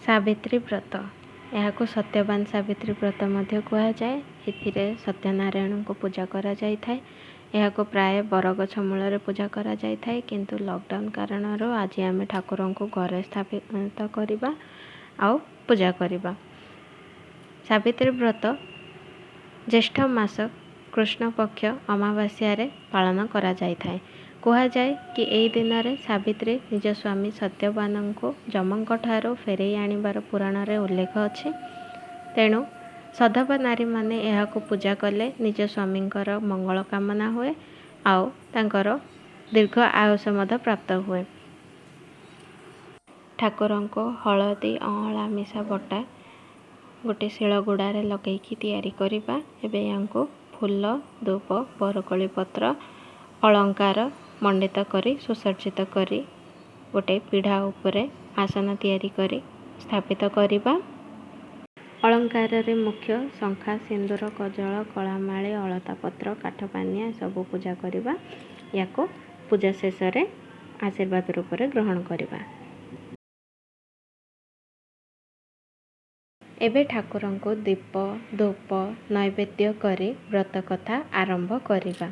सावित्री व्रत यहाँ सत्यवान सावित्री व्रत कहुए। एथिरे सत्यनारायण को पूजा करा जाय थाए। यह प्राय बरगछ मूल पूजा करा जाय थाए, किंतु लॉकडाउन कारण आज आम ठाकुर को घरे स्थापित करवा आउ पूजा करवा। सावित्री व्रत ज्येष्ठ मास कृष्ण पक्ष अमावास्या पालन करा जाय थाए। कहुए कि यही दिन में सावित्री निज स्वामी सत्यवान को जमंक ठारो फेरई आनिबार पुराण रे उल्लेख अच्छे। तेणु सधवा नारी माने यह पूजा कले निज स्वामी मंगल कामना हुए आउ तांकर दीर्घ आयुष प्राप्त हुए। ठाकुर को हलदी अँला मिशा बटा गोटे शिलगुड़े लगेकी तैयारी करवा। एबे यांको फूल धूप बरकोली पत्र अलंकार मंडित करी सुसज्जित करी गोटे पीढ़ा उपरे आसन तैयारी करी स्थापित करवा। अलंकार रे मुख्य शंखा सिंदूर कजल कलामाली अलता पत्र काठ पानिया सबू पूजा करवा। याको पूजा शेष रे आशीर्वाद रूप रे ग्रहण करवा। एबे ठाकुर को दीप धूप नैवेद्य करी व्रत कथा आरंभ करवा।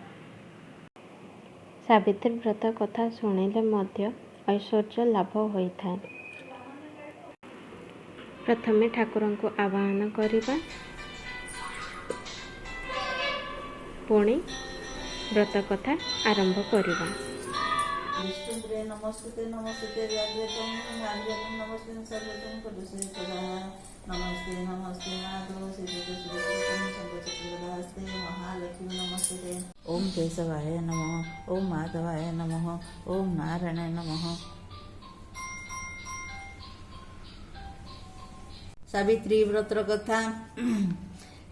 सावित्री व्रत कथा शुणिले मध्य ऐश्वर्य लाभ होता है। प्रथमे ठाकुर को आवाहन करवा, पुणी व्रत कथा आरंभ करवा। विष्णुप्रिय नमस्ते नमस्ते व्याघ्रतम नागरतम नमस्ते सर्वतम पदसेतदा नमस्ते नमस्ते माधव श्रीकृष्ण शंकरचक्रदास्ते महालक्ष्मी नमस्ते। ओम केशवाय नमः, ओम माधवाय नमः, ओम नारायणाय नमः। सावित्री व्रतर कथा।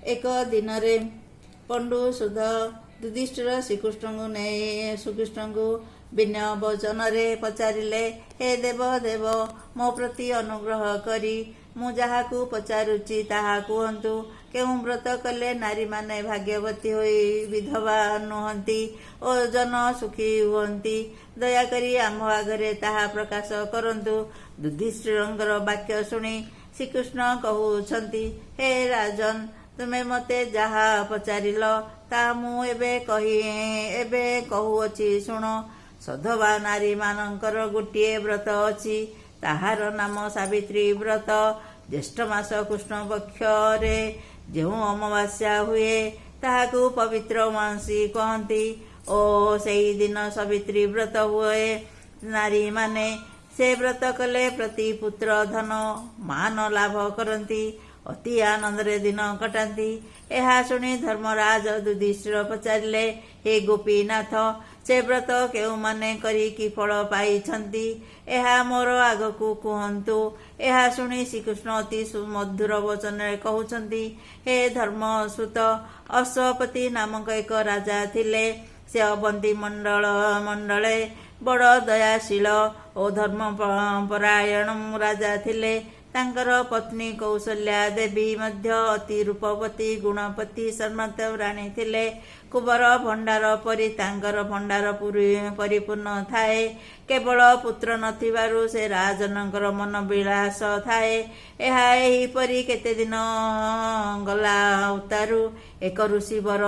एक दिन रे पंडु सुध युधिष्ठिर श्रीकृष्ण को नहीं श्रीकृष्ण को विनय वचन रे पचारिले, हे देव देव मो प्रति अनुग्रह करी मु जहा को पचारुची ताहा कहतु। केउं व्रत कले नारी माने भाग्यवती होई विधवा नुहंती ओ जन सुखी हुअंती। दयाकरी आम आगरे ताहा प्रकाश करंतु। युधिष्ठिरंकर वाक्य शुणी श्रीकृष्ण कहउछंती, हे राजन तुमे मते जहा पचारिल ता मु एबे कहउछि शुण। सधवा नारी मानकर गोटे व्रत अछि, ताहार नाम सावित्री व्रत। ज्येष्ठ मास कृष्ण पक्ष रे जो अमावास्या हुए ताहाकु पवित्र मासी कहती ओ सेई दिन सावित्री व्रत हुए। नारी माने से व्रत कले प्रति पुत्र धन मान लाभ करती, अति आनंद रे दिन कटाती। यह शुणी धर्मराज युधिष्ठिर पचारिले, हे गोपीनाथ से व्रत केउ माने करी कि फल पाइछंती एहा मोर आगकू कहंतु। यह शुणी श्रीकृष्ण अति सुमधुर वचन कहउछंती, हे धर्मसुत अश्वपति नामक एक राजा थिले। से अवंती मंडले बड़ दयाशील और धर्मपरायण राजा थिले। तांकर पत्नी कौशल्या देवी मध्य अति रूपवती गुणपति सम्मत राणी थिले। कुबर भंडार परी तांकर भंडार परिपूर्ण थाए। केवल पुत्र नथिबारु से राजनकर मन विलास थाए। एहा एही परी केते दिन गला उतारू एक ऋषि वर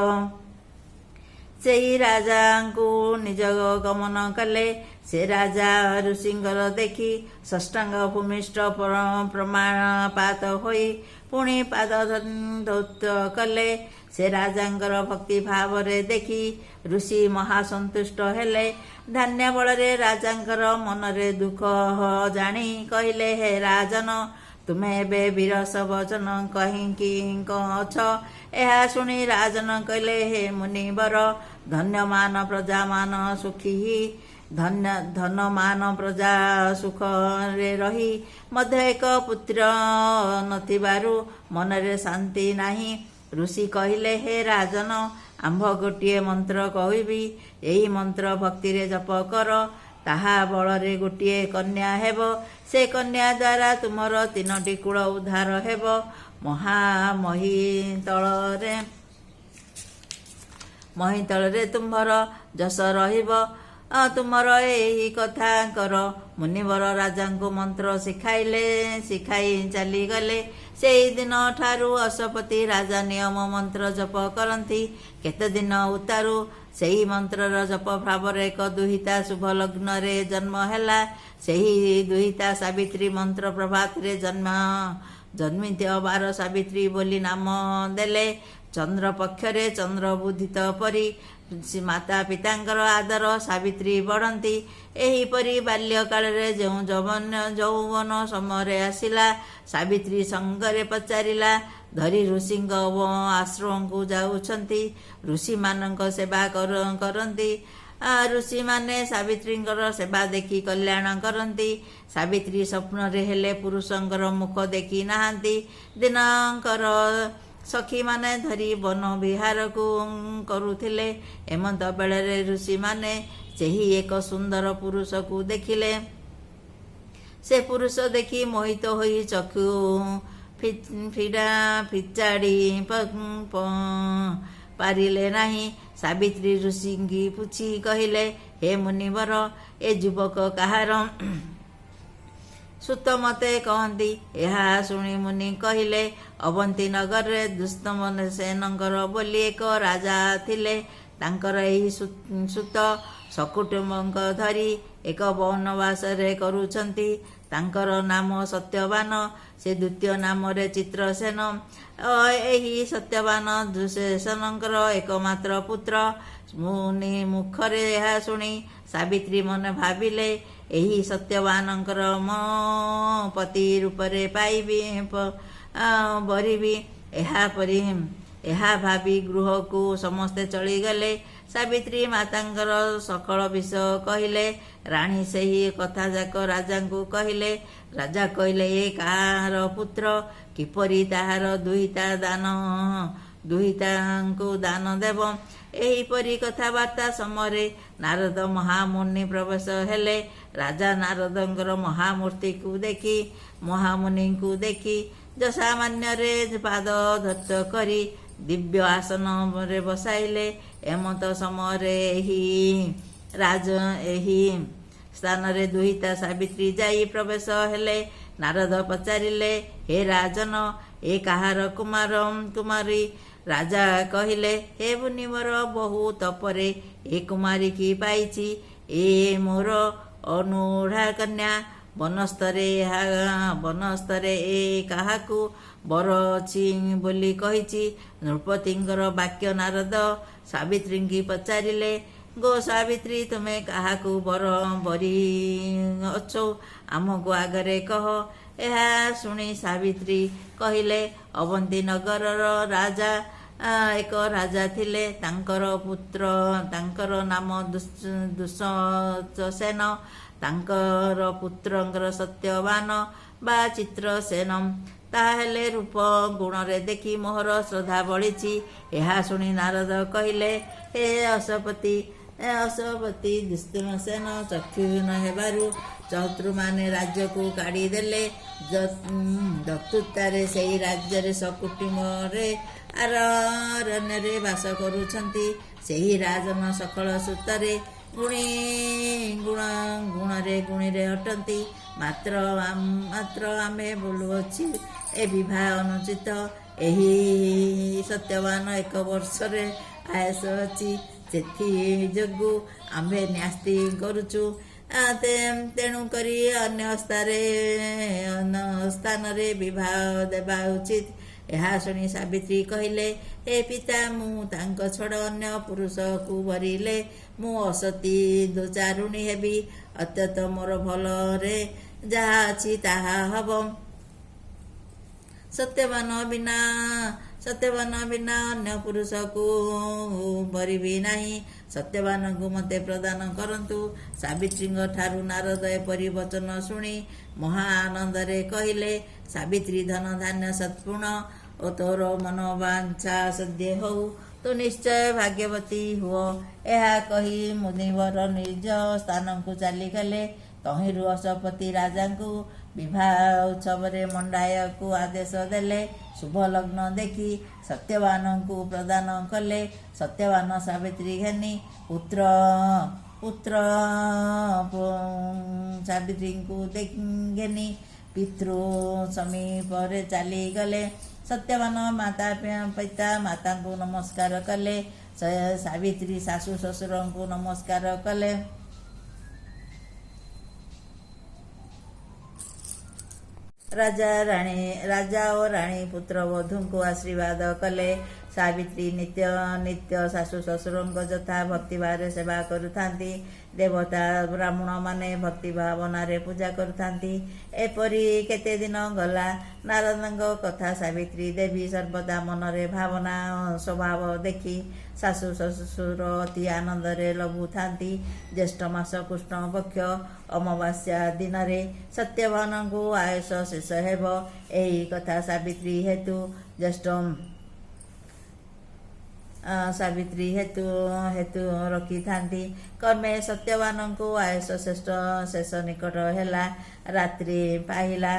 सेही राजा को निज गमन कले। से राजा ऋषिंगर देखी षष्टांग भूमिष्ठ प्रमाणपात होई पुणी पाद धौत कले। से राजांकर भक्ति भाव रे देखी ऋषि महासंतुष्ट हेले। धान्य बल रे राजांकर मन रे दुख जानी कहले, हे राजन तुमे एबे विरस वचन कहीं अछ। यह शुणी राजन कहले, हे मुनिवर धन्यमान प्रजामान सुखी धनमान प्रजा सुख रे रही मध्य एक पुत्र नथिबारु मन रे शांति नाही। ऋषि कहले, हे राजन आंभ गोटे मंत्र कहबी, यही मंत्र भक्ति रे जप कर, ताहा बल रे गोटे कन्या हेब। से कन्या द्वारा तुमर 3टी कुल उद्धार हेब। महीतल रे तुम्भर जस रहिब। ତୁମର ଏହି କଥା କର। ମୁନିବର ରାଜାଙ୍କୁ ମନ୍ତ୍ର ଶିଖାଇ ଚାଲିଗଲେ। ସେହିଦିନ ଠାରୁ ଅଶ୍ୱପତି ରାଜା ନିୟମ ମନ୍ତ୍ର ଜପ କରନ୍ତି। କେତେ ଦିନ ଉତ୍ତାରୁ ସେହି ମନ୍ତ୍ରର ଜପ ଭାବରେ ଏକ ଦୁହିତା ଶୁଭ ଲଗ୍ନରେ ଜନ୍ମ ହେଲା। ସେହି ଦୁହିତା ସାବିତ୍ରୀ ମନ୍ତ୍ର ପ୍ରଭାତରେ ଜନ୍ମିତ ବାର ସାବିତ୍ରୀ ବୋଲି ନାମ ଦେଲେ। ଚନ୍ଦ୍ର ପକ୍ଷରେ ଚନ୍ଦ୍ର ବୁଧିତ ପରି ମାତା ପିତାଙ୍କର ଆଦର ସାବିତ୍ରୀ ବଢ଼ନ୍ତି। ଏହିପରି ବାଲ୍ୟକାଳରେ ଯେଉଁ ଯୌବନ ସମୟରେ ଆସିଲା, ସାବିତ୍ରୀ ସଙ୍ଗରେ ପଚାରିଲା, ଧରି ଋଷିଙ୍କ ଆଶ୍ରମକୁ ଯାଉଛନ୍ତି, ଋଷିମାନଙ୍କ ସେବା କରନ୍ତି। ଋଷିମାନେ ସାବିତ୍ରୀଙ୍କର ସେବା ଦେଖି କଲ୍ୟାଣ କରନ୍ତି। ସାବିତ୍ରୀ ସ୍ୱପ୍ନରେ ହେଲେ ପୁରୁଷଙ୍କର ମୁଖ ଦେଖି ନାହାନ୍ତି। ଦିନଙ୍କର ସଖୀମାନେ ଧରି ବନ ବିହାରକୁ କରୁଥିଲେ। ଏମନ୍ତ ବେଳରେ ଋଷିମାନେ ସେହି ଏକ ସୁନ୍ଦର ପୁରୁଷକୁ ଦେଖିଲେ। ସେ ପୁରୁଷ ଦେଖି ମୋହିତ ହୋଇ ଚକ୍ଷୁ ଫିଚାଡ଼ି ପାରିଲେ ନାହିଁ। ସାବିତ୍ରୀ ଋଷିଙ୍କି ପୁଛି କହିଲେ, ହେ ମୁନିବର, ଏ ଯୁବକ କାହାର? ସୁତ ମତେ କହନ୍ତି। ଏହା ଶୁଣି ମୁନି କହିଲେ, ଅବନ୍ତୀ ନଗରରେ ଦୁଷ୍ଟମସେନଙ୍କର ବୋଲି ଏକ ରାଜା ଥିଲେ। ତାଙ୍କର ଏହି ସୁତ ସକୁଟୁମ୍ବଙ୍କ ଧରି ଏକ ବନବାସରେ କରୁଛନ୍ତି। ତାଙ୍କର ନାମ ସତ୍ୟବାନ, ସେ ଦ୍ୱିତୀୟ ନାମରେ ଚିତ୍ରସେନ। ଏହି ସତ୍ୟବାନ ଦୁଃଶେନଙ୍କର ଏକମାତ୍ର ପୁତ୍ର। ମୁନି ମୁଖରେ ଏହା ଶୁଣି ସାବିତ୍ରୀ ମନେ ଭାବିଲେ, ଏହି ସତ୍ୟବାନଙ୍କର ପତି ରୂପରେ ବରିବି। ଏହା ଭାବି ଗୃହକୁ ସମସ୍ତେ ଚଳିଗଲେ। ସାବିତ୍ରୀ ମାତାଙ୍କର ସକଳ ବିଷୟ କହିଲେ। ରାଣୀ ସେହି କଥା ଯାକ ରାଜାଙ୍କୁ କହିଲେ। ରାଜା କହିଲେ, ଏ କାହାର ପୁତ୍ର? କିପରି ତାହାର ଦୁହିତାଙ୍କୁ ଦାନ ଦେବ? ଏହିପରି କଥାବାର୍ତ୍ତା ସମୟରେ ନାରଦ ମହାମୁନି ପ୍ରବେଶ ହେଲେ। ରାଜା ନାରଦଙ୍କର ମହାମୁନିଙ୍କୁ ଦେଖି ଯଶାମାନ୍ୟରେ ପାଦ ଧୌତ କରି ଦିବ୍ୟ ଆସନରେ ବସାଇଲେ। ଏମନ୍ତ ସମୟରେ ଏହି ସ୍ଥାନରେ ଦୁହିତା ସାବିତ୍ରୀ ଯାଇ ପ୍ରବେଶ ହେଲେ। ନାରଦ ପଚାରିଲେ, ହେ ରାଜନ, ଏ କାହାର କୁମାରୀ? ରାଜା କହିଲେ, ହେ ମୁନିବର, ବହୁ ତପରେ ଏ କୁମାରୀକି ପାଇଛି। ଏ ମୋର ଅନୂଢା କନ୍ୟା। ବନସ୍ତରେ ଏ କାହାକୁ ବର ଅଛି ବୋଲି କହିଛି। ନୃପତିଙ୍କର ବାକ୍ୟ ନାରଦ ସାବିତ୍ରୀଙ୍କି ପଚାରିଲେ, ଗୋ ସାବିତ୍ରୀ, ତୁମେ କାହାକୁ ବରି ଅଛ? ଆମକୁ ଆଗରେ କହ। ଏହା ଶୁଣି ସାବିତ୍ରୀ କହିଲେ, ଅବନ୍ତୀ ନଗରର ଏକ ରାଜା ଥିଲେ। ତାଙ୍କର ନାମ ଦୁଃଶେନ। ତାଙ୍କର ପୁତ୍ରଙ୍କର ସତ୍ୟବାନ ବା ଚିତ୍ରସେନ। ତାହେଲେ ରୂପ ଗୁଣରେ ଦେଖି ମୋହର ଶ୍ରଦ୍ଧା ବଳିଛି। ଏହା ଶୁଣି ନାରଦ କହିଲେ, ହେ ଅଶ୍ୱପତି, ଦୁଃଶେନ ଚକ୍ଷୁହୀନ ହେବାରୁ ଶତ୍ରୁମାନେ ରାଜ୍ୟକୁ କାଢ଼ିଦେଲେ। ଯତ୍କୃତାରେ ସେହି ରାଜ୍ୟରେ ସକୁଟୁମ୍ବରେ ଅରଣ୍ୟରେ ବାସ କରୁଛନ୍ତି। ସେହି ରାଜନ ସକଳ ସୂତରେ ଗୁଣରେ ଅଟନ୍ତି। ମାତ୍ର ଆମେ ବୋଲୁଅଛି, ଏ ବିବାହ ଅନୁଚିତ। ଏହି ସତ୍ୟବାନ 1 ବର୍ଷରେ ଆୟୁଷ ଅଛି। ସେଥିଯୋଗୁଁ ଆମ୍ଭେ ନ୍ୟସ୍ତି କରୁଛୁ। ତେଣୁକରି ଅନ୍ୟ ସ୍ଥାନରେ ବିବାହ ଦେବା ଉଚିତ। ଏହା ଶୁଣି ସାବିତ୍ରୀ କହିଲେ, ହେ ପିତା, ମୁଁ ତାଙ୍କ ଛଡ଼ା ଅନ୍ୟ ପୁରୁଷକୁ ବରିଲେ ମୁଁ ଅସତୀ ଦୁଚାରୁଣୀ ହେବି। ଅତ୍ୟନ୍ତ ମୋର ଭଲରେ ଯାହା ଅଛି ତାହା ହବ। ସତ୍ୟବାନ ବିନା ଅନ୍ୟ ପୁରୁଷକୁ ବରିବି ନାହିଁ। ସତ୍ୟବାନଙ୍କୁ ମୋତେ ପ୍ରଦାନ କରନ୍ତୁ। ସାବିତ୍ରୀଙ୍କ ଠାରୁ ନାରଦ ଏପରି ବଚନ ଶୁଣି ମହା ଆନନ୍ଦରେ କହିଲେ, ସାବିତ୍ରୀ, ଧନ ଧାନ୍ୟ ସତ୍ପୂର୍ଣ୍ଣ ଓ ତୋର ମନୋବାଞ୍ଛା ସଦ୍ୟ ହଉ। ତୁ ନିଶ୍ଚୟ ଭାଗ୍ୟବତୀ ହୁଅ। ଏହା କହି ମୁନିବର ନିଜ ସ୍ଥାନକୁ ଚାଲିଗଲେ। ତହିଁରୁ ଅଶ୍ୱପତି ରାଜାଙ୍କୁ ବିବାହ ଉତ୍ସବରେ ମଣ୍ଡାଇବାକୁ ଆଦେଶ ଦେଲେ। ଶୁଭ ଲଗ୍ନ ଦେଖି ସତ୍ୟବାନଙ୍କୁ ପ୍ରଦାନ କଲେ। ସତ୍ୟବାନ ସାବିତ୍ରୀ ଘେନି ପୁତ୍ର ପୁତ୍ର ସାବିତ୍ରୀଙ୍କୁ ଘେନି ପିତୃ ସମୀପରେ ଚାଲିଗଲେ। ସତ୍ୟବାନ ମାତା ପିତା ମାତାଙ୍କୁ ନମସ୍କାର କଲେ। ସାବିତ୍ରୀ ଶାଶୁ ଶ୍ୱଶୁରଙ୍କୁ ନମସ୍କାର କଲେ। ରାଜା ଓ ରାଣୀ ପୁତ୍ରବଧୂଙ୍କୁ ଆଶୀର୍ବାଦ କଲେ। ସାବିତ୍ରୀ ନିତ୍ୟ ଶାଶୁ ଶ୍ୱଶୁରଙ୍କ ଯଥା ଭକ୍ତିଭାବରେ ସେବା କରୁଥାନ୍ତି। ଦେବତା ବ୍ରାହ୍ମଣମାନେ ଭକ୍ତି ଭାବନାରେ ପୂଜା କରୁଥାନ୍ତି। ଏପରି କେତେ ଦିନ ଗଲା। ନାରଦଙ୍କ କଥା ସାବିତ୍ରୀ ଦେବୀ ସର୍ବଦା ମନରେ ଭାବନା ସ୍ୱଭାବ ଦେଖି ଶାଶୁ ଶ୍ୱଶୁର ଅତି ଆନନ୍ଦରେ ଲଭୁଥାନ୍ତି। ଜ୍ୟେଷ୍ଠ ମାସ କୃଷ୍ଣ ପକ୍ଷ ଅମାବାସ୍ୟା ଦିନରେ ସତ୍ୟବାନଙ୍କୁ ଆୟୁଷ ଶେଷ ହେବ। ଏହି କଥା ସାବିତ୍ରୀ ହେତୁ ରଖିଥାନ୍ତି। କ୍ରମେ ସତ୍ୟବାନଙ୍କୁ ଆୟୁଷ ଶେଷ ନିକଟ ହେଲା। ରାତ୍ରି ପାହିଲା।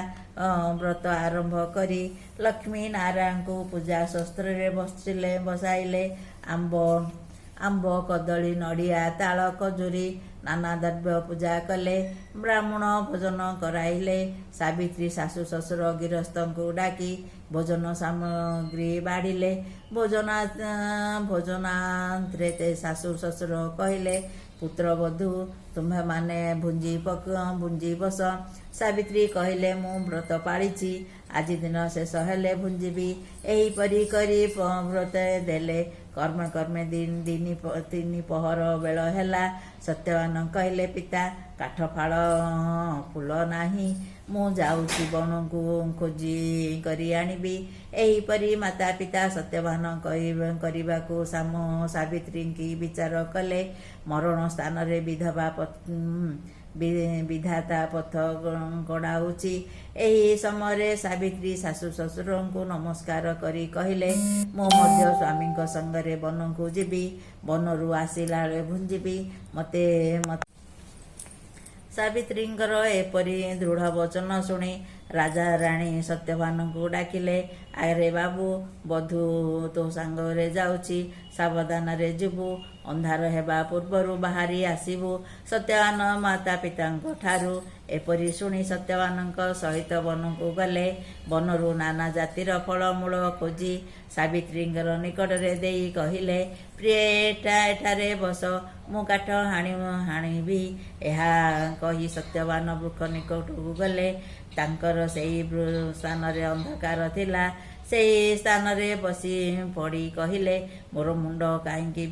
ବ୍ରତ ଆରମ୍ଭ କରି ଲକ୍ଷ୍ମୀ ନାରାୟଣଙ୍କୁ ପୂଜା ଶସ୍ତ୍ରରେ ବସାଇଲେ। ଆମ୍ବ କଦଳୀ ନଡ଼ିଆ ତାଳ ଖଜୁରୀ ନାନା ଦ୍ରବ୍ୟ ପୂଜା କଲେ। ବ୍ରାହ୍ମଣ ଭୋଜନ କରାଇଲେ। ସାବିତ୍ରୀ ଶାଶୁ ଶ୍ୱଶୁର ଗିରସ୍ତଙ୍କୁ ଡାକି ଭୋଜନ ସାମଗ୍ରୀ ବାଢ଼ିଲେ। ଭୋଜନାନ୍ତରେ ଶାଶୁ ଶ୍ୱଶୁର କହିଲେ, ପୁତ୍ରବଧୂ ତୁମ୍ଭେମାନେ ଭୁଞ୍ଜି ବସ। ସାବିତ୍ରୀ କହିଲେ, ମୁଁ ବ୍ରତ ପାଳିଛି, ଆଜି ଦିନ ଶେଷ ହେଲେ ଭୁଞ୍ଜିବି। ଏହିପରି କରି ବ୍ରତ ଦେଲେ। କର୍ମେ ତିନି ପହର ବେଳ ହେଲା। ସତ୍ୟବାନ କହିଲେ, ପିତା କାଠ ଫାଳ ଫୁଲ ନାହିଁ, ମୁଁ ଯାଉଛି ବଣକୁ ଖୋଜି କରି ଆଣିବି। ଏହିପରି ମାତା ପିତା ସତ୍ୟବାନ କରିବାକୁ ସାବିତ୍ରୀଙ୍କି ବିଚାର କଲେ। ମରଣ ସ୍ଥାନରେ ବିଧାତା ପଥ ଗଡ଼ାଉଛି। ଏହି ସମୟରେ ସାବିତ୍ରୀ ଶାଶୁ ଶ୍ୱଶୁରଙ୍କୁ ନମସ୍କାର କରି କହିଲେ, ମୁଁ ମଧ୍ୟ ସ୍ୱାମୀଙ୍କ ସଙ୍ଗରେ ବନକୁ ଯିବି। ବନରୁ ଆସିଲା ବେଳେ ଭୁଞ୍ଜିବି। ସାବିତ୍ରୀଙ୍କର ଏପରି ଦୃଢ଼ ବଚନ ଶୁଣି ରାଜା ରାଣୀ ସତ୍ୟବାନଙ୍କୁ ଡାକିଲେ। ଆରେ ବାବୁ, ବଧୂ ତୋ ସାଙ୍ଗରେ ଯାଉଛି, ସାବଧାନରେ ଯିବୁ। ଅନ୍ଧାର ହେବା ପୂର୍ବରୁ ବାହାରି ଆସିବୁ। ସତ୍ୟବାନ ମାତା ପିତାଙ୍କ ଠାରୁ ଏପରି ଶୁଣି ସତ୍ୟବାନଙ୍କ ସହିତ ବନକୁ ଗଲେ। ବନରୁ ନାନା ଜାତିର ଫଳମୂଳ ଖୋଜି ସାବିତ୍ରୀଙ୍କର ନିକଟରେ ଦେଇ କହିଲେ, ପ୍ରିୟ ଏଠାରେ ବସ, ମୁଁ କାଠ ହାଣିବି। ଏହା କହି ସତ୍ୟବାନ ବୃକ୍ଷ ନିକଟକୁ ଗଲେ। ତାଙ୍କର ସେହି ସ୍ଥାନରେ ଅନ୍ଧକାର ଥିଲା। ସେହି ସ୍ଥାନରେ ବସି ପଡ଼ି କହିଲେ, ମୋର ମୁଣ୍ଡ କାହିଁକି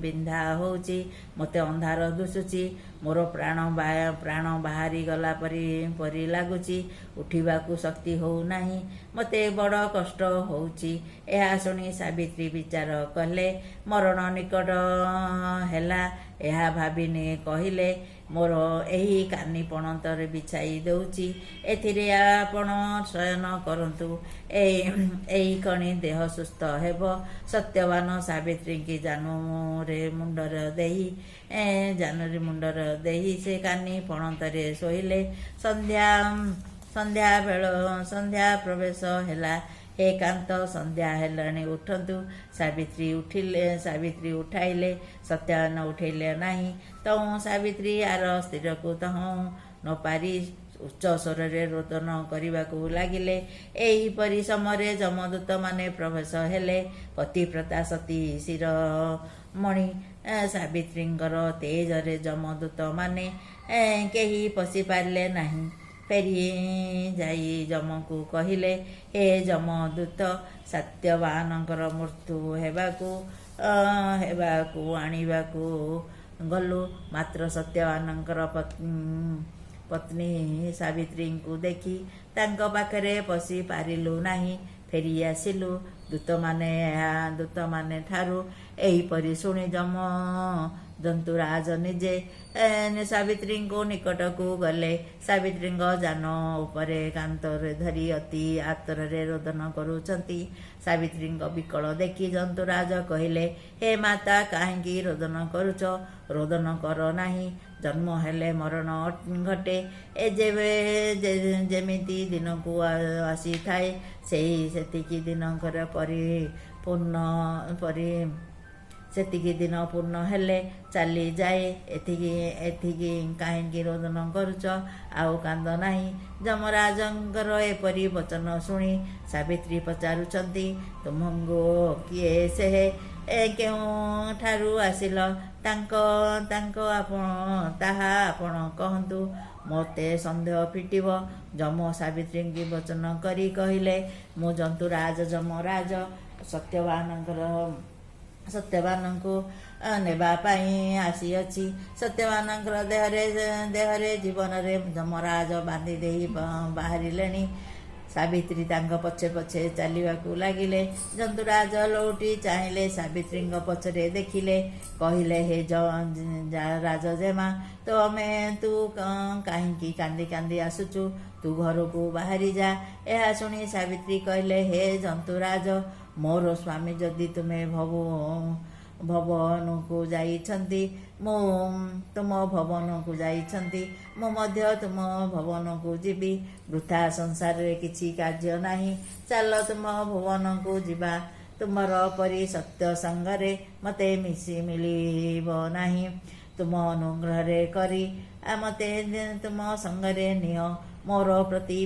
ବିନ୍ଧା ହେଉଛି? ମୋତେ ଅନ୍ଧାର ଦିଶୁଛି। ମୋର ପ୍ରାଣ ବାହାରି ଗଲା ପରି ଲାଗୁଛି। ଉଠିବାକୁ ଶକ୍ତି ହେଉନାହିଁ। ମୋତେ ବଡ଼ କଷ୍ଟ ହେଉଛି। ଏହା ଶୁଣି ସାବିତ୍ରୀ ବିଚାର କଲେ। ମରଣ ନିକଟ ହେଲା। ଏହା ଭାବି କହିଲେ, ମୋର ଏହି କାନି ପଣତରେ ବିଛାଇ ଦେଉଛି, ଏଥିରେ ଆପଣ ଶୟନ କରନ୍ତୁ। ଏହି ଖଣି ଦେହ ସୁସ୍ଥ ହେବ। ସତ୍ୟବାନ ସାବିତ୍ରୀଙ୍କି ଜାନୁରେ ମୁଣ୍ଡର ଦେଇ ସେ କାନି ପଣତରେ ଶୋଇଲେ। ସନ୍ଧ୍ୟା ପ୍ରବେଶ ହେଲା। ହେ କାନ୍ତ, ସନ୍ଧ୍ୟା ହେଲାଣି, ଉଠନ୍ତୁ। ସାବିତ୍ରୀ ଉଠାଇଲେ। ସତ୍ୟବାନ ଉଠେଇଲେ ନାହିଁ। ତହୁଁ ସାବିତ୍ରୀ ଆର ସ୍ଥିରକୁ ତହୁଁ ନ ପାରି ଉଚ୍ଚ ସ୍ୱରରେ ରୋଦନ କରିବାକୁ ଲାଗିଲେ। ଏହିପରି ସମୟରେ ଯମଦୂତମାନେ ପ୍ରବେଶ ହେଲେ। ପତିବ୍ରତା ସତୀ ଶିରୋମଣି ସାବିତ୍ରୀଙ୍କର ତେଜରେ ଯମଦୂତମାନେ କେହି ପଶିପାରିଲେ ନାହିଁ। ଫେରି ଯାଇ ଯମକୁ କହିଲେ, ହେ ଯମଦୂତ, ସତ୍ୟବାନଙ୍କର ମୃତ୍ୟୁ ହେବାକୁ ଆଣିବାକୁ ଗଲୁ, ମାତ୍ର ସତ୍ୟବାନଙ୍କର ପତ୍ନୀ ସାବିତ୍ରୀଙ୍କୁ ଦେଖି ତାଙ୍କ ପାଖରେ ପଶି ପାରିଲୁ ନାହିଁ। ଫେରି ଆସିଲୁ। ଦୂତମାନେ ଠାରୁ ଏହିପରି ଶୁଣି ଜନ୍ତୁରାଜ ନିଜେ ସାବିତ୍ରୀଙ୍କ ନିକଟକୁ ଗଲେ। ସାବିତ୍ରୀଙ୍କ ଯାନ ଉପରେ କାନ୍ଥରେ ଧରି ଅତି ଆତୁରରେ ରୋଦନ କରୁଛନ୍ତି। ସାବିତ୍ରୀଙ୍କ ବିକଳ ଦେଖି ଜନ୍ତୁରାଜ କହିଲେ, ହେ ମାତା, କାହିଁକି ରୋଦନ କରୁଛ? ରୋଦନ କର ନାହିଁ। ଜନ୍ମ ହେଲେ ମରଣ ଘଟେ। ଯେମିତି ଦିନକୁ ଆସିଥାଏ, ସେତିକି ଦିନଙ୍କର ସେତିକି ଦିନ ପୂର୍ଣ୍ଣ ହେଲେ ଚାଲିଯାଏ। ଏଥିକି କାହିଁକି ରୋଦନ କରୁଛ, ଆଉ କାନ୍ଦ ନାହିଁ? ଯମରାଜଙ୍କର ଏପରି ବଚନ ଶୁଣି ସାବିତ୍ରୀ ପଚାରୁଛନ୍ତି, ତୁମକୁ କିଏ ସେ କେଉଁଠାରୁ ଆସିଲ? ତାହା ଆପଣ କହନ୍ତୁ, ମୋତେ ସନ୍ଦେହ ଫିଟିବ। ଯମ ସାବିତ୍ରୀଙ୍କୁ ବଚନ କରି କହିଲେ, ମୁଁ ଜନ୍ତୁରାଜ ଯମରାଜ ସତ୍ୟବାନଙ୍କୁ ନେବା ପାଇଁ ଆସିଅଛି। ସତ୍ୟବାନଙ୍କର ଦେହରେ ଜୀବନରେ ଯମରାଜ ବାନ୍ଧି ଦେଇ ବାହାରିଲେଣି। ସାବିତ୍ରୀ ତାଙ୍କ ପଛେ ପଛେ ଚାଲିବାକୁ ଲାଗିଲେ। ଜନ୍ତୁରାଜ ଲୋଟି ଚାହିଁଲେ ସାବିତ୍ରୀଙ୍କ ପଛରେ ଦେଖିଲେ। କହିଲେ, ହେ ରାଜଜେମା, ତୁ କାହିଁକି କାନ୍ଦି କାନ୍ଦି ଆସୁଛୁ? ତୁ ଘରକୁ ବାହାରି ଯା। ଏହା ଶୁଣି ସାବିତ୍ରୀ କହିଲେ, ହେ ଜନ୍ତୁରାଜ, ମୋର ସ୍ୱାମୀ ଯଦି ତୁମେ ଭବନକୁ ଯାଇଛନ୍ତି, ମୁଁ ମଧ୍ୟ ତୁମ ଭବନକୁ ଯିବି। ବୃଥା ସଂସାରରେ କିଛି କାର୍ଯ୍ୟ ନାହିଁ। ଚାଲ ତୁମ ଭବନକୁ ଯିବା। ତୁମର ପରି ସତ୍ୟ ସାଙ୍ଗରେ ମୋତେ ମିଳିବ ନାହିଁ। ତୁମ ଅନୁଗ୍ରହରେ କରି ମୋତେ ତୁମ ସଙ୍ଗରେ ନିଅ। ମୋର ପ୍ରତି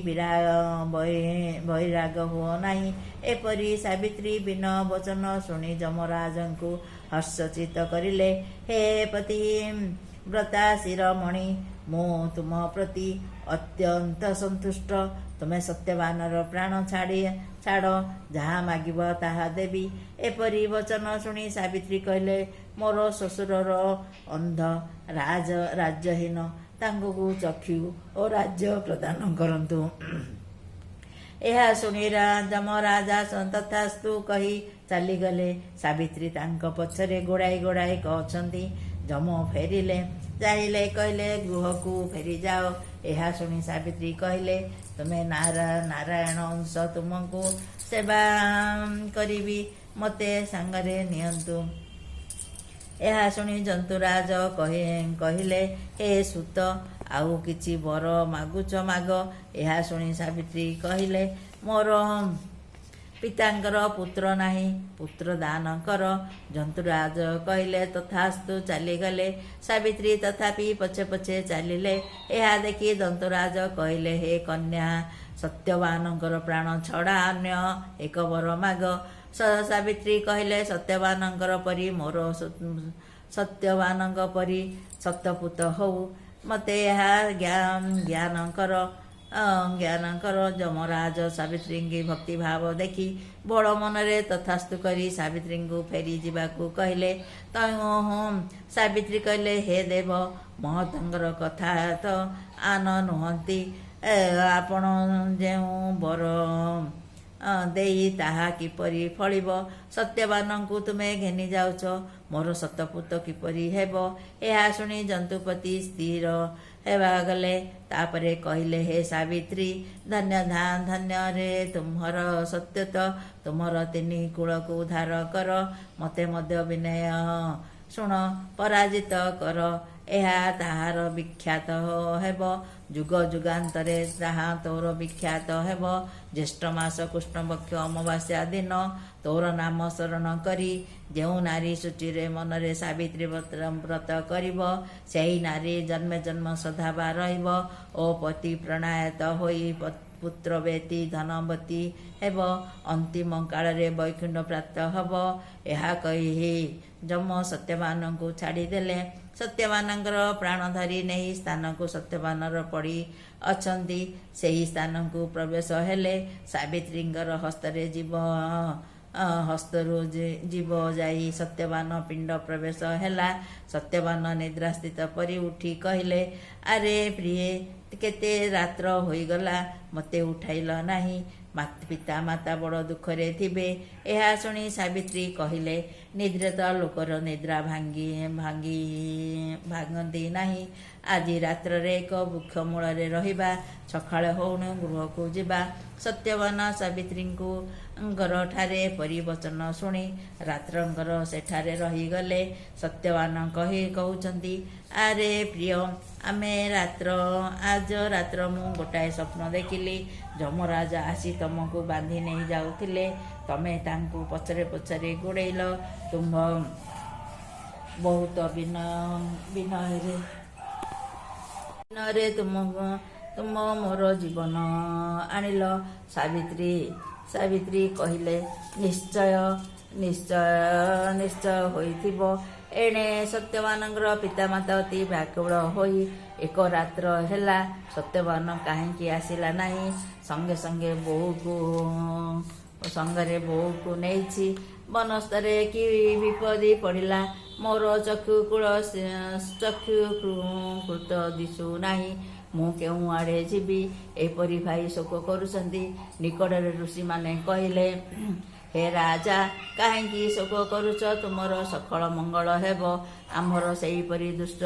ବୈରାଗ ହୁଅ ନାହିଁ। ଏପରି ସାବିତ୍ରୀ ବିନ ବଚନ ଶୁଣି ଯମରାଜଙ୍କୁ ହର୍ଷଚିତ୍ତ କରିଲେ। ହେ ପତିବ୍ରତା ଶିରୋମଣି, ମୁଁ ତୁମ ପ୍ରତି ଅତ୍ୟନ୍ତ ସନ୍ତୁଷ୍ଟ। ତୁମେ ସତ୍ୟବାନର ପ୍ରାଣ ଛାଡ଼, ଯାହା ମାଗିବ ତାହା ଦେବି। ଏପରି ବଚନ ଶୁଣି ସାବିତ୍ରୀ କହିଲେ, ମୋର ଶ୍ୱଶୁରର ଅନ୍ଧ, ରାଜ୍ୟହୀନ, ତାଙ୍କୁ ଚକ୍ଷୁ ଓ ରାଜ୍ୟ ପ୍ରଦାନ କରନ୍ତୁ। ଏହା ଶୁଣି ଯମରାଜା ତଥାସ୍ତୁ କହି ଚାଲିଗଲେ। ସାବିତ୍ରୀ ତାଙ୍କ ପଛରେ ଗୋଡ଼ାଇ କହୁଛନ୍ତି। ଯମ ଚାହିଁଲେ, କହିଲେ, ଗୃହକୁ ଫେରିଯାଅ। ଏହା ଶୁଣି ସାବିତ୍ରୀ କହିଲେ, ତୁମେ ନାରାୟଣ ଅଂଶ, ତୁମକୁ ସେବା କରିବି, ମୋତେ ସାଙ୍ଗରେ ନିଅନ୍ତୁ। ଏହା ଶୁଣି ଜନ୍ତୁରାଜ କହିଲେ, ହେ ସୂତ, ଆଉ କିଛି ବର ମାଗୁଛ ମାଗ। ଏହା ଶୁଣି ସାବିତ୍ରୀ କହିଲେ, ମୋର ପିତାଙ୍କର ପୁତ୍ର ନାହିଁ, ପୁତ୍ର ଦାନ କର। ଜନ୍ତୁରାଜ କହିଲେ, ତଥାସ୍ତୁ, ଚାଲିଗଲେ। ସାବିତ୍ରୀ ତଥାପି ପଛେ ପଛେ ଚାଲିଲେ। ଏହା ଦେଖି ଜନ୍ତୁରାଜ କହିଲେ, ହେ କନ୍ୟା, ସତ୍ୟବାନଙ୍କର ପ୍ରାଣ ଛଡ଼ା ଅନ୍ୟ ଏକ ବର ମାଗ। ସାବିତ୍ରୀ କହିଲେ, ସତ୍ୟବାନଙ୍କର ପରି ମୋର ସତ୍ୟବାନଙ୍କ ପରି ସତପୁତ ହଉ, ମୋତେ ଏହା ଜ୍ଞାନ କର। ଯମରାଜ ସାବିତ୍ରୀଙ୍କୁ ଭକ୍ତିଭାବ ଦେଖି ବଡ଼ ମନରେ ତଥାସ୍ତୁ କରି ସାବିତ୍ରୀଙ୍କୁ ଫେରି ଯିବାକୁ କହିଲେ। ସାବିତ୍ରୀ କହିଲେ, ହେ ଦେବ ମହତଙ୍କର କଥା ତ ଆନ ନୁହନ୍ତି। ଆପଣ ଯେଉଁ ବର ଦେଇ ତାହା କିପରି ଫଳିବ? ସତ୍ୟବାନଙ୍କୁ ତୁମେ ଘେନି ଯାଉଛ, ମୋର ସତପୁତ କିପରି ହେବ? ଏହା ଶୁଣି ଜନ୍ତୁପତି ସ୍ଥିର ହେବା ଗଲେ। ତାପରେ କହିଲେ, ହେ ସାବିତ୍ରୀ, ଧନ୍ୟ ରେ ତୁମର ସତ୍ୟତ, ତୁମର 3 କୁଳକୁ ଉଦ୍ଧାର କର, ମୋତେ ମଧ୍ୟ ବିନୟ ଶୁଣ ପରାଜିତ କର। ଏହା ତାହାର ବିଖ୍ୟାତ ହେବ, ଯୁଗ ଯୁଗାନ୍ତରେ ତାହା ତୋର ବିଖ୍ୟାତ ହେବ। ଜ୍ୟେଷ୍ଠ ମାସ କୃଷ୍ଣପକ୍ଷ ଅମାବାସ୍ୟା ଦିନ ତୋର ନାମ ସ୍ମରଣ କରି ଯେଉଁ ନାରୀ ସୂଚୀରେ ମନରେ ସାବିତ୍ରୀ ବ୍ରତ କରିବ, ସେହି ନାରୀ ଜନ୍ମେ ଜନ୍ମ ସଦାବା ରହିବ ଓ ପତି ପ୍ରଣାୟତ ହୋଇ ପୁତ୍ର ବ୍ୟତୀ ଧନବତୀ ହେବ। ଅନ୍ତିମ କାଳରେ ବୈକୁଣ୍ଠ ପ୍ରାପ୍ତ ହେବ। ଏହା କହି ଯମ ସତ୍ୟବାନଙ୍କୁ ଛାଡ଼ିଦେଲେ। ସତ୍ୟବାନଙ୍କର ପ୍ରାଣ ଧରି ନେଇ ସ୍ଥାନକୁ ସତ୍ୟବାନର ପଡ଼ି ଅଛନ୍ତି, ସେହି ସ୍ଥାନକୁ ପ୍ରବେଶ ହେଲେ। ସାବିତ୍ରୀଙ୍କର ହସ୍ତରୁ ଜୀବ ଯାଇ ସତ୍ୟବାନ ପିଣ୍ଡ ପ୍ରବେଶ ହେଲା। ସତ୍ୟବାନ ନିଦ୍ରାସ୍ଥିତ ପରି ଉଠି କହିଲେ, ଆରେ ପ୍ରିୟେ, କେତେ ରାତ୍ର ହୋଇଗଲା, ମୋତେ ଉଠାଇଲ ନାହିଁ। ପିତା ମାତା ବଡ଼ ଦୁଃଖରେ ଥିବେ। ଏହା ଶୁଣି ସାବିତ୍ରୀ କହିଲେ, ନିଦ୍ରିତ ଲୋକର ନିଦ୍ରା ଭାଙ୍ଗନ୍ତି ନାହିଁ। ଆଜି ରାତ୍ରରେ ଏକ ବୃକ୍ଷ ମୂଳରେ ରହିବା, ସକାଳ ହଉଣୁ ଗୃହକୁ ଯିବା। ସତ୍ୟବାନ ସାବିତ୍ରୀଙ୍କର ପରିବଚନ ଶୁଣି ରାତ୍ରଙ୍କର ସେଠାରେ ରହିଗଲେ। ସତ୍ୟବାନ କହୁଛନ୍ତି, ଆରେ ପ୍ରିୟ, ଆଜ ରାତ୍ର ମୁଁ ଗୋଟାଏ ସ୍ୱପ୍ନ ଦେଖିଲି। ଯମରାଜ ଆସି ତମକୁ ବାନ୍ଧି ନେଇ ଯାଉଥିଲେ, ତମେ ତାଙ୍କୁ ପଛରେ ପଛରେ ଗୋଡ଼େଇଲ। ବହୁତ ବିନୟରେ ତୁମ ମୋର ଜୀବନ ଆଣିଲ। ସାବିତ୍ରୀ ସାବିତ୍ରୀ କହିଲେ, ନିଶ୍ଚୟ ନିଶ୍ଚୟ ନିଶ୍ଚୟ ହୋଇଥିବ। ଏଣେ ସତ୍ୟବାନଙ୍କର ପିତାମାତା ଅତି ବ୍ୟାକୁଳ ହୋଇ ଏକ ରାତ୍ର ହେଲା ସତ୍ୟବାନ କାହିଁକି ଆସିଲା ନାହିଁ। ସଙ୍ଗେ ସଙ୍ଗେ ସଙ୍ଗରେ ବୋହୂକୁ ନେଇଛି। ବନସ୍ତରେ କି ବିପଦି ପଡ଼ିଲା। ମୋର ଚକ୍ଷୁକୃତ ଦିଶୁ ନାହିଁ। ମୁଁ କେଉଁ ଆଡ଼େ ଯିବି? ଏପରି ଭାଇ ଶୋକ କରୁଛନ୍ତି। ନିକଟରେ ଋଷିମାନେ କହିଲେ, ହେ ରାଜା, କାହିଁକି ଶୋକ କରୁଛ? ତୁମର ସକଳ ମଙ୍ଗଳ ହେବ। ଆମର ସେହିପରି ଦୃଶ୍ୟ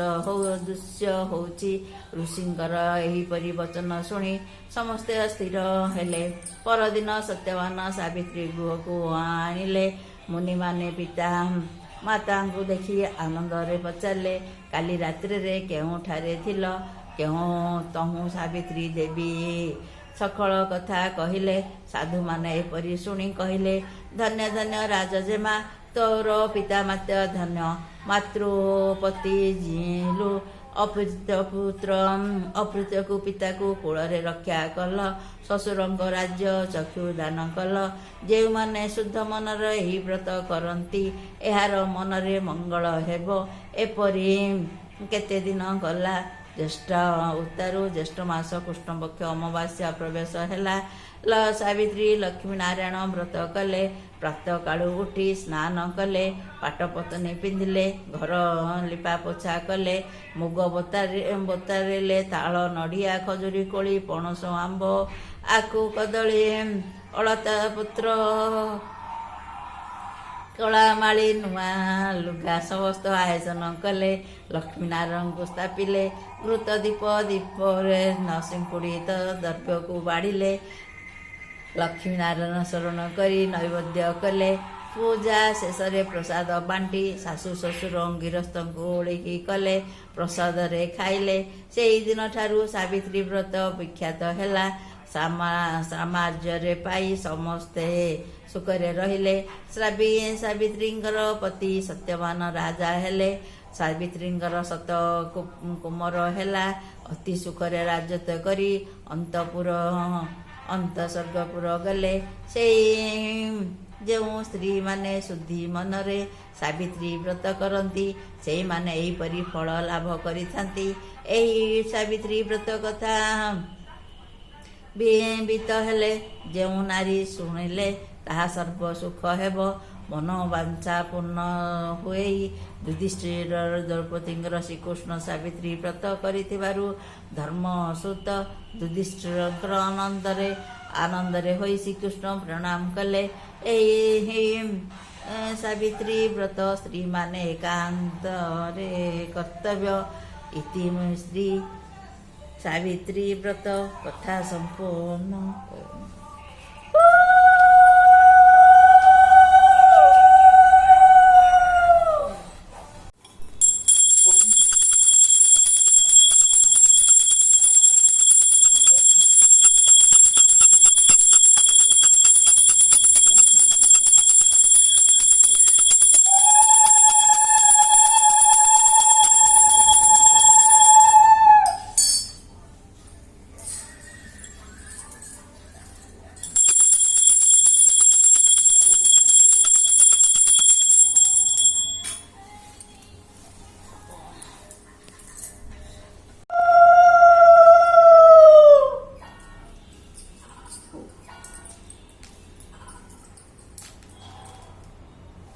ହେଉଛି। ଋଷିଙ୍କର ଏହିପରି ବଚନ ଶୁଣି ସମସ୍ତେ ସ୍ଥିର ହେଲେ। ପରଦିନ ସତ୍ୟବାନ ସାବିତ୍ରୀ ଗୃହକୁ ଆଣିଲେ। ମୁନିମାନେ ପିତା ମାତାଙ୍କୁ ଦେଖି ଆନନ୍ଦରେ ପଚାରିଲେ, କାଲି ରାତ୍ରିରେ କେଉଁଠାରେ ଥିଲ? ତହୁଁ ସାବିତ୍ରୀ ଦେବୀ ସକଳ କଥା କହିଲେ। ସାଧୁମାନେ ଏପରି ଶୁଣି କହିଲେ, ଧନ୍ୟ ଧନ୍ୟ ରାଜଜେମା, ତୋର ପିତାମାତା ଧନ୍ୟ। ମାତୃପତି ଜିଲୁ ଅପୃତ୍ୟକୁ ପିତାକୁ କୋଳରେ ରକ୍ଷା କଲ। ଶ୍ୱଶୁରଙ୍କ ରାଜ୍ୟ ଚକ୍ଷୁ ଦାନ କଲ। ଯେଉଁମାନେ ଶୁଦ୍ଧ ମନର ଏହି ବ୍ରତ କରନ୍ତି, ଏହାର ମନରେ ମଙ୍ଗଳ ହେବ। ଏପରି କେତେ ଦିନ ଗଲା। ଜ୍ୟେଷ୍ଠ ଉତ୍ତାରୁ ଜ୍ୟେଷ୍ଠ ମାସ କୃଷ୍ଣପକ୍ଷ ଅମାବାସ୍ୟା ପ୍ରବେଶ ହେଲା। ସାବିତ୍ରୀ ଲକ୍ଷ୍ମୀ ନାରାୟଣ ବ୍ରତ କଲେ। ପ୍ରାତଃକାଳୁ ଉଠି ସ୍ନାନ କଲେ। ପାଟପତନି ପିନ୍ଧିଲେ। ଘର ଲିପା ପୋଛା କଲେ। ମୁଗ ବତାରିଲେ। ତାଳ, ନଡ଼ିଆ, ଖଜୁରୀ କୋଳି, ପଣସ, ଆମ୍ବ, ଆଖୁ, କଦଳୀ, ଅଳତା ପତ୍ର, କଳାମାଳି, ନୂଆ ଲୁଗା ସମସ୍ତ ଆୟୋଜନ କଲେ। ଲକ୍ଷ୍ମୀ ନାରାୟଣଙ୍କୁ ସ୍ଥାପିଲେ। ଘୃତ ଦୀପରେ ସିଙ୍କୁଡ଼ିତ ଦ୍ରବ୍ୟକୁ ବାଢ଼ିଲେ। ଲକ୍ଷ୍ମୀ ନାରାୟଣ ସ୍ମରଣ କରି ନୈବେଦ୍ୟ କଲେ। ପୂଜା ଶେଷରେ ପ୍ରସାଦ ବାଣ୍ଟି ଶାଶୁ ଶ୍ୱଶୁର ଗିରସ୍ତଙ୍କୁ ଓଳିକି କଲେ। ପ୍ରସାଦରେ ଖାଇଲେ। ସେହିଦିନ ଠାରୁ ସାବିତ୍ରୀ ବ୍ରତ ବିଖ୍ୟାତ ହେଲା। ସାମ୍ରାଜ୍ୟରେ ପାଇ ସମସ୍ତେ ସୁଖରେ ରହିଲେ। ସାବିତ୍ରୀଙ୍କର ପତି ସତ୍ୟବାନ ରାଜା ହେଲେ। ସାବିତ୍ରୀଙ୍କର ସତ କୁମର ହେଲା। ଅତି ସୁଖରେ ରାଜତ୍ୱ କରି ଅନ୍ତଃସ୍ୱର୍ଗପୁର ଗଲେ। ଯେଉଁ ସ୍ତ୍ରୀମାନେ ଶୁଦ୍ଧି ମନରେ ସାବିତ୍ରୀ ବ୍ରତ କରନ୍ତି, ସେଇମାନେ ଏହିପରି ଫଳ ଲାଭ କରିଥାନ୍ତି। ଏହି ସାବିତ୍ରୀ ବ୍ରତ କଥା ବିତ ହେଲେ ଯେଉଁ ନାରୀ ଶୁଣିଲେ ତାହା ସର୍ବ ସୁଖ ହେବ। ମନୋବାଞ୍ଛା ପୂର୍ଣ୍ଣ ହୋଇ ଯୁଧିଷ୍ଠିର ଦ୍ରୌପଦୀଙ୍କର ଶ୍ରୀକୃଷ୍ଣ ସାବିତ୍ରୀ ବ୍ରତ କରିଥିବାରୁ ଧର୍ମସୂତ ଯୁଧିଷ୍ଠିରଙ୍କର ଆନନ୍ଦରେ ହୋଇ ଶ୍ରୀକୃଷ୍ଣ ପ୍ରଣାମ କଲେ। ଏହି ସାବିତ୍ରୀ ବ୍ରତ ସ୍ତ୍ରୀମାନେ ଏକାନ୍ତରେ କର୍ତ୍ତବ୍ୟ। ଇତି ଶ୍ରୀ ସାବିତ୍ରୀ ବ୍ରତ କଥା ସମ୍ପୂର୍ଣ୍ଣ।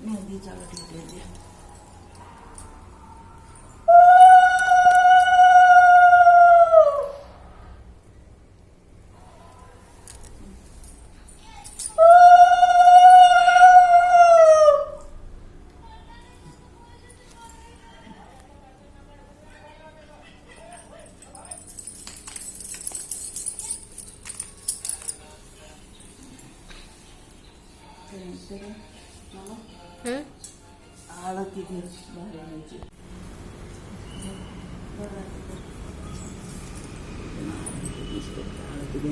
मेहंदी चावल दे दिया। आळती आळती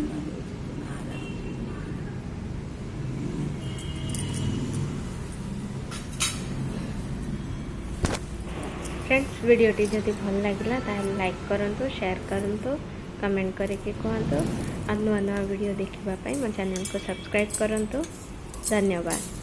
फ्रेंड्स वीडियोटी जदि भल लगे ताहले लाइक करंतु शेयर करंतु कमेंट करके कहतु और नुआ नुआ वीडियो देखापी मो चैनल को सब्सक्राइब करंतु। धन्यवाद।